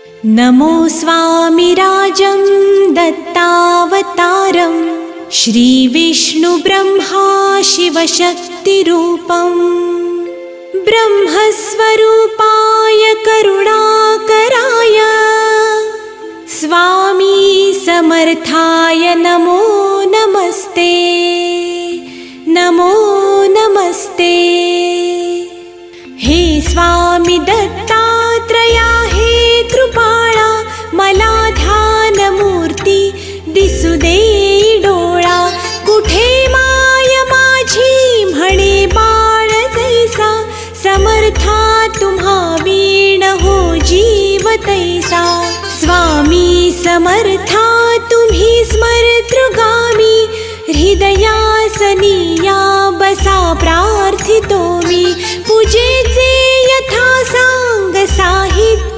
नमो स्वामिराजं दत्तावतारं श्रीविष्णुब्रह्मा शिवशक्तिरूपं ब्रह्मस्वरूपाय करुणाकराय स्वामी समर्थाय नमो नमस्ते नमो नमस्ते। हे स्वामी दत्तात्रया हे कृपाळा मला ध्यानमूर्ती दिसू दे डोळा कुठे माय माझी म्हणे बाळ जैसा समर्था तुम्हा वीण हो जीव तैसा स्वामी समर्था तुम्ही स्मरतृगामी हृदयासनिया बसा प्रार्थितो मी पूजेचे यथा सांग साहित्य